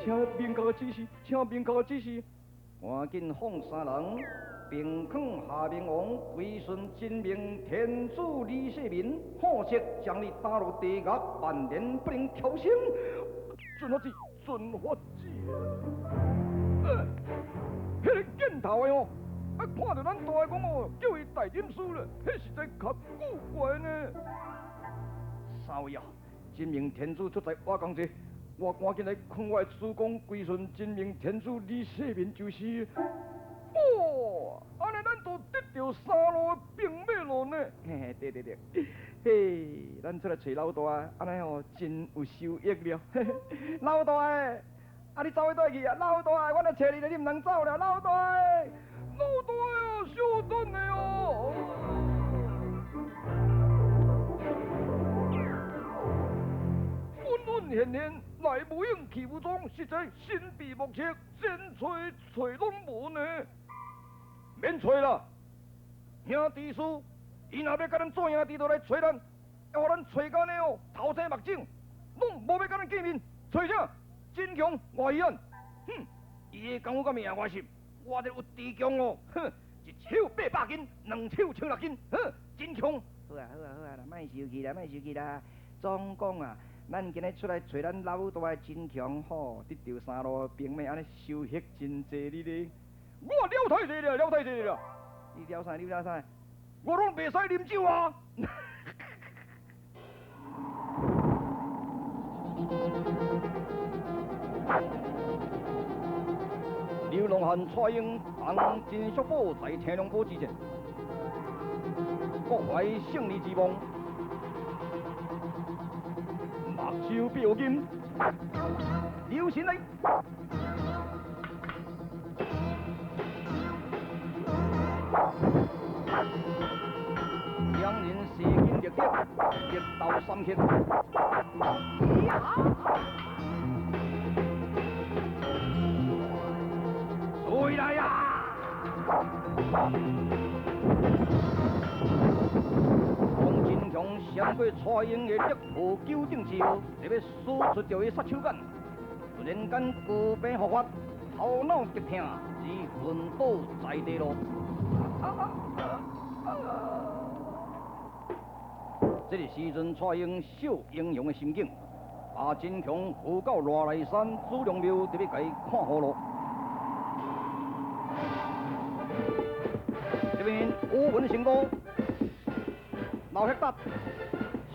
请明确指示，请明确指示。赶紧放三人，并劝夏明王归顺真命天子李世民，否则将你打入地狱，万年不能超生。遵法旨，遵法旨。迄个箭头的哦，看到咱大公哦，叫伊大忍书了，迄实在较古怪呢。三位啊，真命天子出在瓦岗节。我赶紧来劝我的主公归顺真命天子李世民就是。哦，安尼咱就得到三路的兵马了呢。嘿嘿，对，嘿，咱出来找老大，安尼哦真有收益了。嘿嘿，老大诶，啊你走去倒去啊？老大诶，我来找你了，你唔通走了，老大诶，老大诶，小等的哦。温现现，来无影去无踪，实在神秘莫测，真找拢无呢。免找啦，兄弟叔，伊若要甲咱做兄弟，就来找咱，要互咱找到呢哦，头青目肿，拢无要甲咱见面，找啥？真强外院，哼，伊的功夫甲命我信，我这有地强哦，哼，一手800斤，2手16斤，哼，真强。好啊，莫生气啦，总讲啊。咱今日出来找咱老大的真强吼，得到三路兵马，安尼收获真济哩咧。我了太济了。你了啥？我拢袂使啉酒啊！刘龙汉蔡英当真叔宝在天龙堡之前，各怀胜利之望。目睭表金，刘神来。两人势均力敌，力斗三千。回来呀！黄金强闪过蔡英的敌后纠正之后，特别使出着伊杀手锏，突然间高病复发，头脑直痛，而昏倒在地咯。这个时阵，蔡英秀英勇的心境，把金强扶到罗来山朱良庙，特别甲伊看好咯。这边吴文成功，老黑达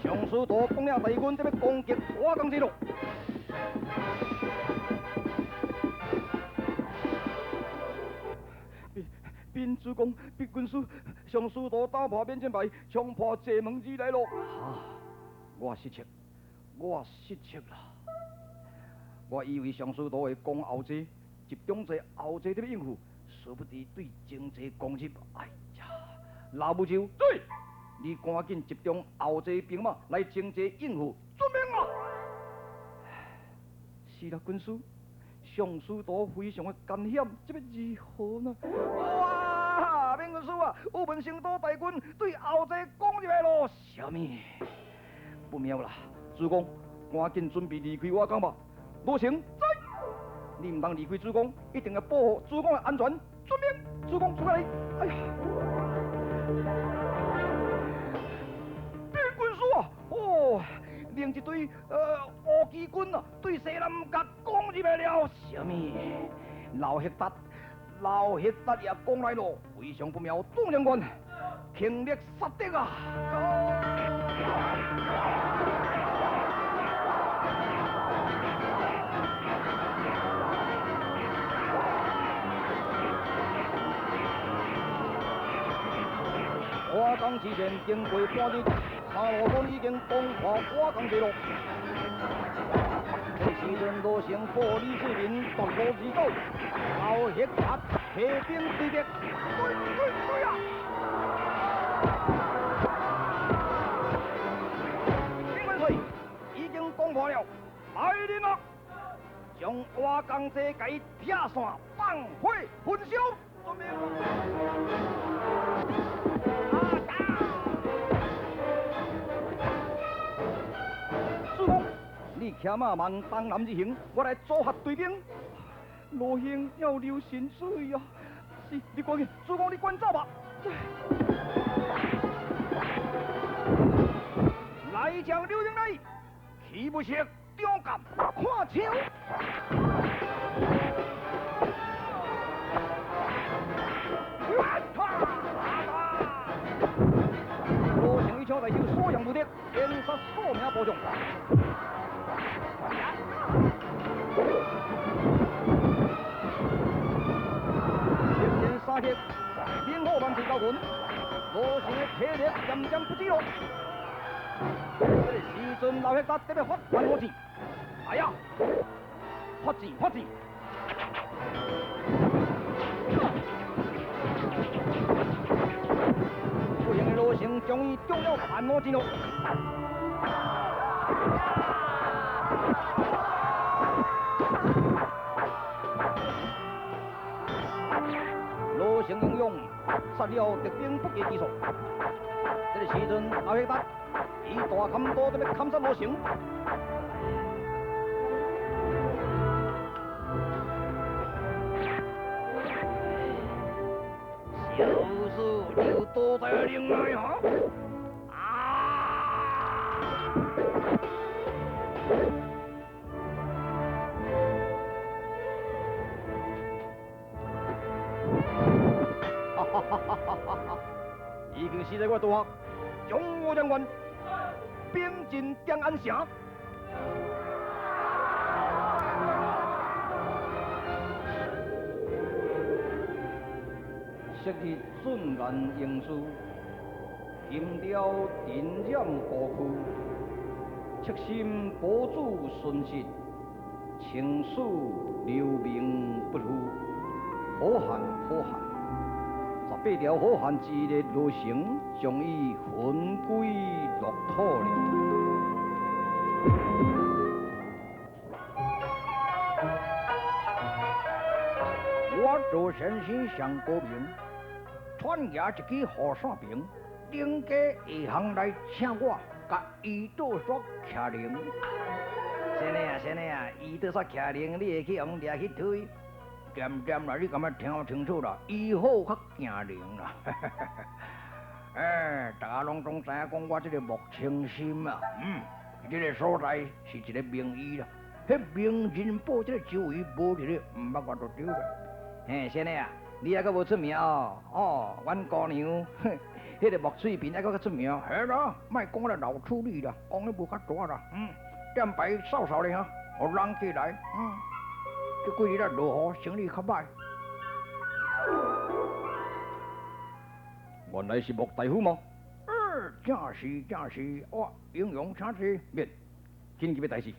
上师道攻了大军，这边攻击瓦岗之路。兵主公，兵军师，上师道打破免战牌，冲破界门而来咯。我失策啦！我以为上师道会攻后济，集中在后济这边应付，殊不知对前济攻入。哎呀，老母舅，对，你赶紧集中后济兵马来前济应付，遵命啊！是啦，军师。上师道非常的艰险，这要如何呢？哇！免军师啊，有文成都大军对后济攻入来咯！什么？不妙啦！主公，赶紧准备离开瓦岗吧。罗成，在，你唔通离开主公，一定要保护主公的安全。遵命，主公出来！哎呀！边军师啊，哦。另一队乌旗军啊，对西南角攻入来了。什么？老黑达也攻来了，非常不妙，众将官倾力杀敌啊！瓦岗之前经过半日。三路军已经攻破瓦岗地路，这时阵罗成破李世民夺路而走，老黑达起兵追击，对啊！兵元帅已经攻破了，来人啊！将瓦岗这给劈散，放火焚烧，准备。你骑马慢东南之行，我来组合队兵。罗兄要留神水啊！是，你赶紧，主公你赶走吧。来将刘英来，岂不是勇敢看球？罗兄一枪在手，所向无敌，连杀数名部将。前前杀敌，连后半推高滚，罗兄的体力渐渐不济了。这个时阵老黑达特别发还我钱，哎呀，发钱发钱！不行的罗兄终于中了还我钱了。罗兄英勇，杀了敌兵不计其数。这个时阵老黑达。以大砍刀特别砍杀罗成，小事就躲在另外哈。哈哈哈哈哈！已经死在我刀下，中武将军。兵进江安城，昔日俊颜英姿，今朝尘染孤躯，赤心保主顺实，情史留名不朽。好汉好汉，18条好汉之一的罗成，将伊魂归乐土了。我做先生上高明，传衙一支河山兵，顶家下行来请我，甲伊倒煞徛铃。先生啊，伊倒煞徛铃，你会去用掠去推？渐啦，你敢要听清楚啦？以后较惊灵啦。大家拢总知影讲我这个木清心啊，这个所在是一个名医啦。迄名人报这个周围无一个唔捌我就对了。先生啊，你还阁无出名哦？阮姑娘，迄个木水边还阁较出名。嘿啦，莫讲咧老处理啦，讲咧无较大啦。点摆扫扫咧哈，互人起来。这几日咧落雨，生意较歹。原来是穆大夫吗？正是，哇，英勇请坐，免紧急的代志。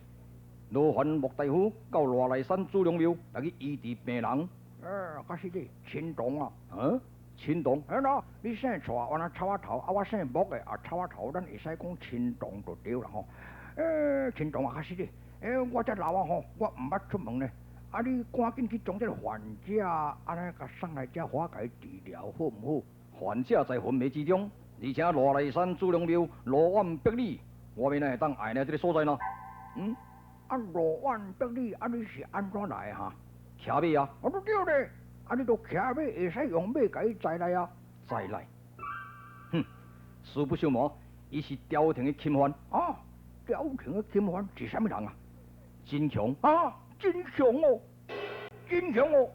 劳烦穆大夫到罗来山祖龙庙来去医治病人。假是你秦东啊？秦东？啦，你姓蔡，我那插我头，我姓穆的啊插我头，咱会使讲秦东就对啦吼。秦东啊，假是你，我这老啊吼，我唔捌出门呢。你赶紧去将这个患者安尼甲送来这花解治疗好唔好？患者在昏迷之中，而且罗来山祖龙庙罗万百里，我们呢当爱呢这个所在呢？罗万百里，你是安怎来哈？骑马啊？我都对咧，你都骑马会使用马甲伊载来啊？载来？实不相瞒，伊是朝廷的钦犯。朝廷的钦犯是啥物人啊？真强啊！真强哦！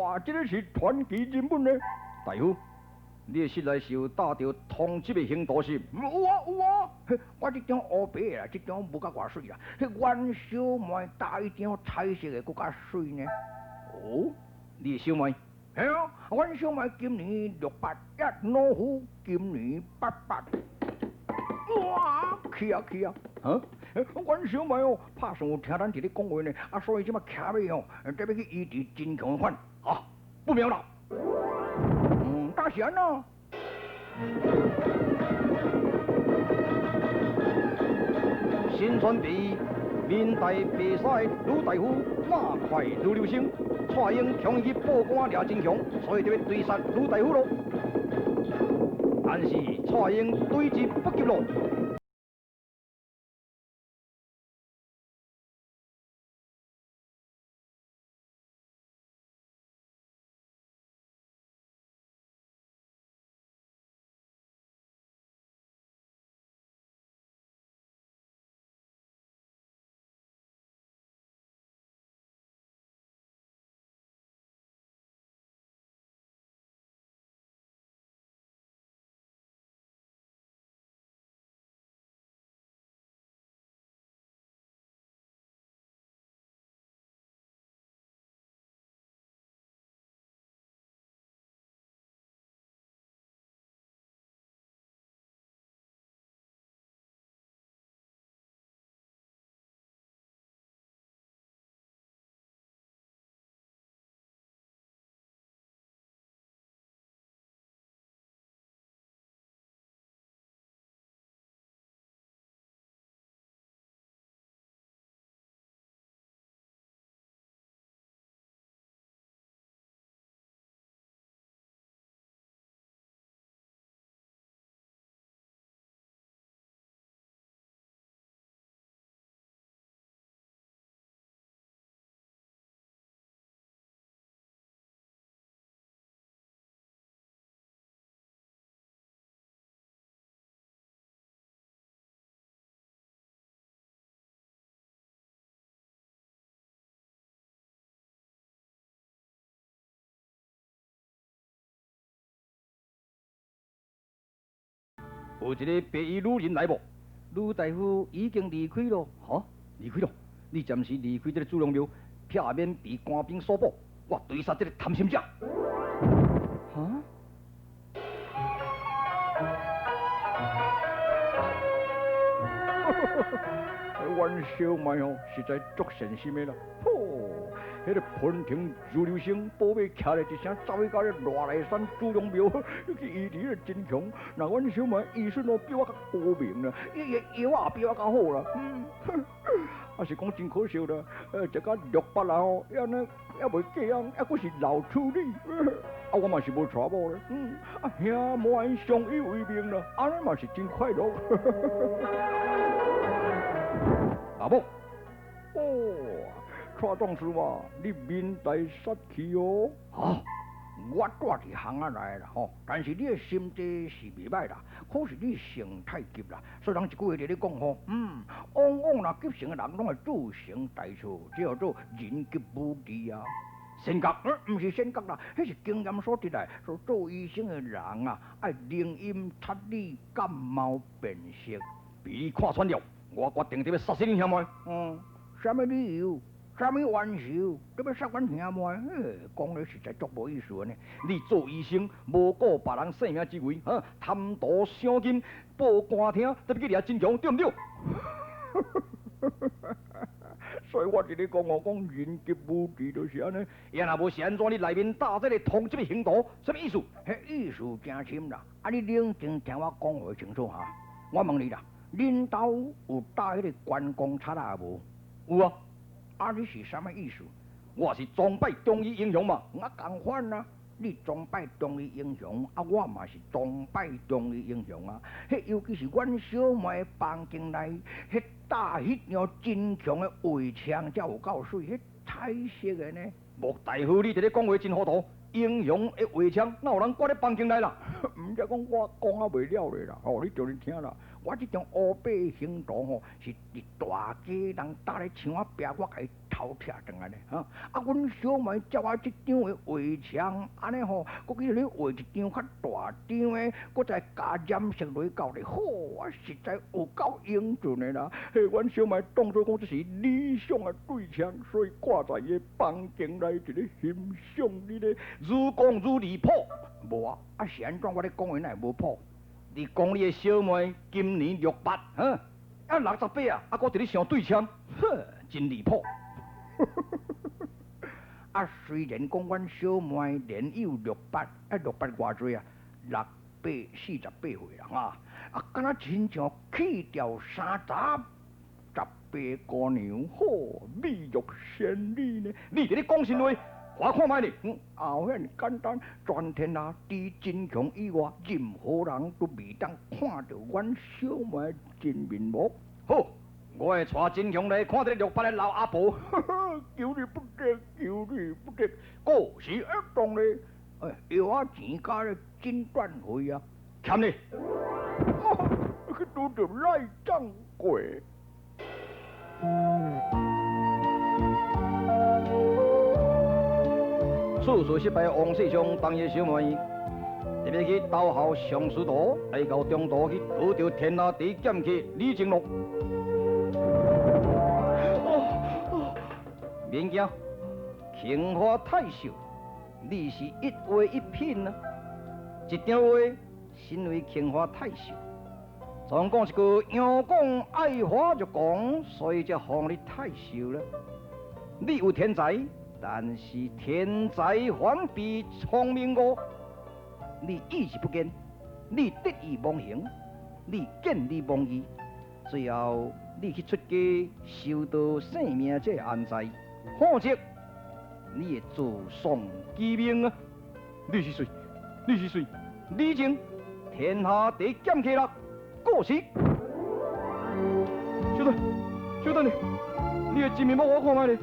哇，这个是传奇人物呢。大夫，你的室内是有带着通缉的行道是？有啊！我这张乌白啦，这张无甲偌水啦。阮小妹带一张彩色的，佫较水呢。你的小妹？系啊，阮小妹今年68，老虎今年88。哇，去啊！阮小妹拍算有听咱伫咧讲话呢，所以即马骑马得要去医治真强款不妙了。大贤啊！新传地面带白纱鲁大夫，马快如流星，蔡英强去报官抓真强，所以就要追杀鲁大夫咯。但是蔡英追之不及咯。有一个白衣女人来无？卢大夫已经离开了。哈，离开了？你暂时离开这个朱龙庙，避免被官兵所捕。我追杀这个贪心者。哈？阮小妹哦，实在足善心的啦。吼，迄个喷庭朱流星宝贝徛咧一声，走去到咧罗来山朱龙庙去医治真强。那阮小妹医术哦比我较高明啦，伊个药也比我较好啦。也是讲真可惜啦，这个600啦吼，也呢也袂嫁人，还阁是老处理。啊，我嘛是无娶某咧。兄妹相依为命啦，安尼嘛是真快乐。阿母，蔡壮士嘛，你面带杀气哦。我带伫行啊来啦吼，但是你的心地是袂歹啦，可是你性太急啦，所以人一句话就咧讲吼，往往若急性的人拢会铸成大错，这叫做人急无敌啊。性格，毋是性格啦，迄是经验所得来。所做医生的人啊，爱灵阴察理，感冒辨识。被你看穿了，我决定要杀死你兄妹。什么理由？什么玩笑？你要杀阮兄妹？讲的实在足无意思呢。你做医生，无顾别人性命之危，贪图赏金，报官厅，特别去掠真强，对不对？所以我伫咧讲讲人急无敌就是安尼。也若无是安怎？你内面打这个通缉的行动，什么意思？迄意思真深啦。你冷静听我讲话清楚哈。我问你啦，恁兜有打迄个关公叉啊无？有啊。你是什么意思？我是崇拜中医英雄嘛，我共款啊。你崇拜中医英雄，我嘛是崇拜中医英雄啊。迄尤其是阮小妹房间内，迄打迄样真强的围枪，才有够水，迄彩色的呢。莫大夫，你伫咧讲话真糊涂。英雄的围枪，哪有人挂咧房间内啦？毋则讲我讲啊袂了咧啦，你就咧听啦。我这种乌白行动吼，是伫大家人打咧枪啊壁，我甲伊偷拆转来咧。阮小妹接我这张的围墙，安尼吼，搁去咧画一张较大张的，搁再加染色落去搞咧，我实在有够英俊的啦。阮小妹当作讲这是理想的对象，所以挂在伊房间内一咧欣赏你咧，愈讲愈离谱。无啊，是安怎我咧讲话乃无谱？你讲你的小妹今年600，68啊，搁伫咧想对枪，真离谱。虽然讲阮小妹年幼600外岁啊，648岁啦敢若亲像去掉3018姑娘，美玉仙女呢？你伫咧讲甚话？我看卖哩，后遐简单，全天下除真强以外，任何人都未当看到阮小妹真面目。好，我会带真强来看这个600的老阿婆。求你不得，求你不得，过时一动咧，药钱加咧诊断费啊，欠你。去拄着赖掌柜。处处失败的王世昌当夜小妹，特别去投效上师徒，来到中途去讨到天下第一剑客李靖龙。免惊，青花太秀，你是一话一品啊！一条话，身为青花太秀，总讲一句阳光爱花就讲，所以才封你太秀了。你有天才。但是天才反比聪明误，你意志不坚，你得意忘形，你见利忘义，最后你去出家修道性命这安在，否则你会自丧其命啊！你是谁？你是谁？李靖，天下第一剑客啦！过时。小等你，你的真面目我看卖咧。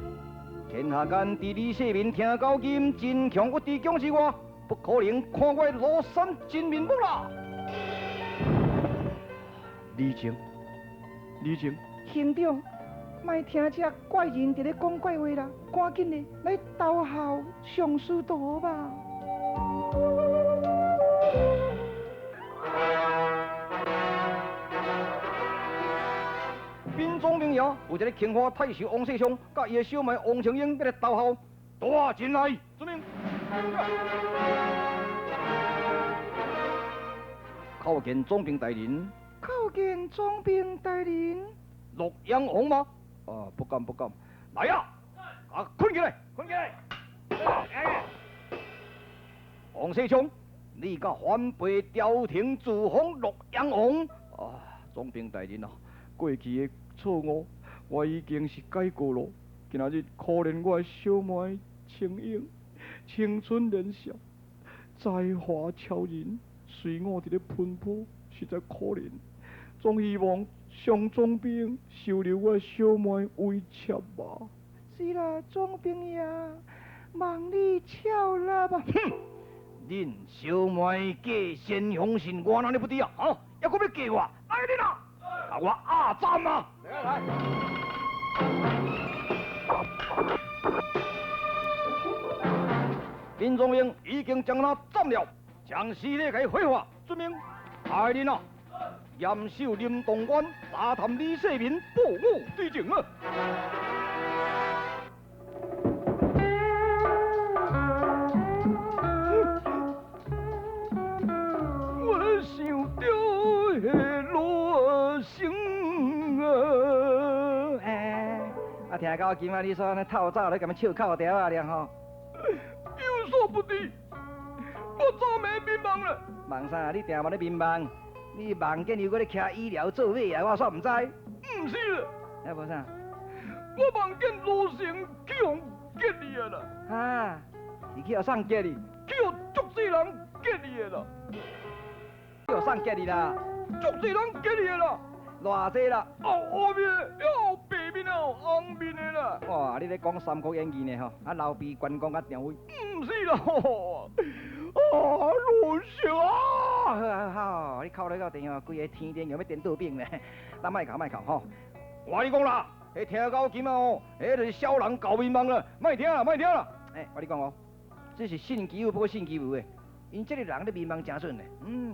天下间，除你世面听到今真强无敌将之外，不可能看我庐山真面目啦！李靖，兄长，莫听这怪人伫咧讲怪话啦，赶紧的来投效上师徒吧。下有一个青花太守王世昌，甲伊的小妹王青英要来投效，大进来，遵命。叩见总兵大人。叩见总兵大人。洛阳王吗？啊，不敢不敢。来呀！啊，捆起来，捆起来！王世昌，你甲反背朝廷自封洛阳王啊！总兵大人啊，过去的错误我已经是改过了。今仔日可怜我的小妹青英，青春年少，才华超人，随我伫咧奔波，实在可怜。总希望上总兵收留我小妹为妾吧。是啦，总兵爷，望你巧啦吧。哼，恁小妹嫁先雄信我哪里不对啊？啊，还阁要嫁我？来恁啊！啊，我阿赞啊！来。林宗英已经将他斩了，将尸体给火化。遵命。来恁啊！严守林东关，查探李世民报我罪情啊！我想着那罗生啊！啊，听到今仔你说那透早咧，甲么笑口条啊，了吼。有所不知，我早没迷茫了。梦啥？你定无咧迷茫？你梦见又搁咧徛医疗做尾啊？我煞唔知。唔是啦，还无啥？我梦见罗成去互结你啊啦。啊，是去互送结你？去互足济人结你的啦。去互送结你啦？足济人结你的啦。偌济啦？黑面的，有白面的，有红面的啦。哇，你咧讲三国演义呢吼？啊，老毕关公甲张飞？唔是啦，罗成啊！好，你哭咧到电话，规个天顶又要颠倒兵咧，咱莫哭吼。我你讲啦，迄听到今啊吼，迄就是小人搞迷茫了，莫听啦，莫听啦。我你讲哦，这是信其有不过信其无的，因这个人咧迷茫真准咧，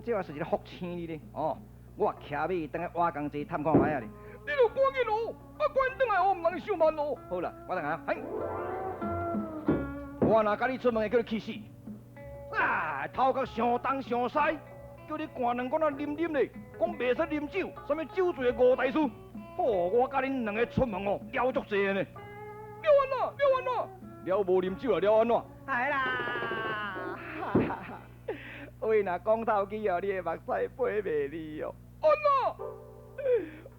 这话是一个福星哩咧。哦，我骑马等下挖工地探看卖啊咧。你著赶紧哦，啊，赶等来哦，唔通伤慢哦。好啦，我等下，嘿。我若甲你出门会叫你气死。啊，头壳上东上西，叫你灌两罐啊啉啉咧，讲袂使啉酒，什么酒醉的五大师。哦，我甲恁两个出门哦，了足济的呢。了安怎？了安怎？了无啉酒啊？了安怎？系啦，哈哈哈！为若讲透起哦，你的目屎飞袂离哦。安怎？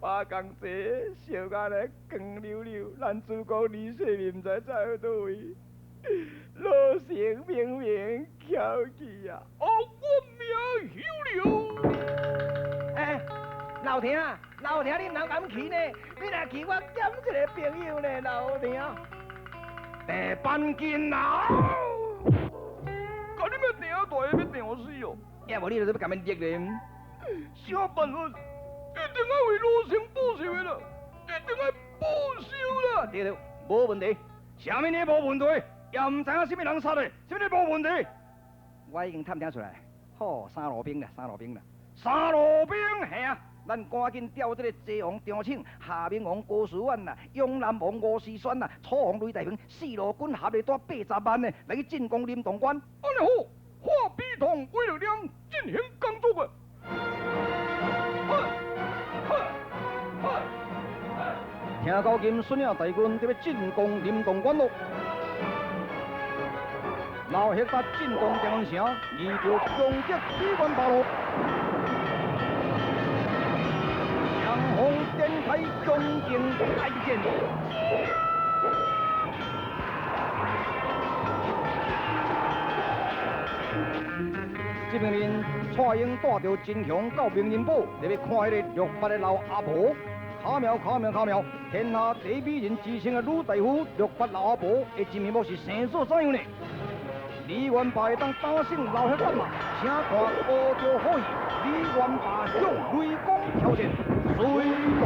我讲这小眼咧光溜溜，咱主角李世民唔知走倒位，罗成明明翘起啊！哦，我命休了。老兄，老兄，你唔通咁去呢？你若去，我减一个朋友呢，老兄。地板筋啊！甲你要定大要定死哦！要无你就要甲面热咧。啥办法？一定要为罗成报仇的啦！一定要报仇啦！对了，无问题。啥物呢无问题？也唔知影什么人杀的，什么无问题？我已经探听出来，好，三路兵啦，三路兵啦。三路兵系啊，咱赶紧调这个济王张庆、夏明王高士远啦、永南王吴世宣啦、楚王雷大平四路军合力带80万呢，来去进攻林东关。安尼好，化悲痛为力量，进行工作啊！听到今孙亚大军就要进攻林东关咯。老黑达进攻长安城，伊就攻击水关八路，强轰展开强劲大战。这命令蔡英带着真强到名人堡，就要看迄个绿发的老阿婆。卡苗，天下第一美人之称的鲁大夫绿发老阿婆，的真面目是生所怎样呢？李元霸会当打胜老黑干嘛？请看乌雕好戏，李元霸向雷公挑战，水落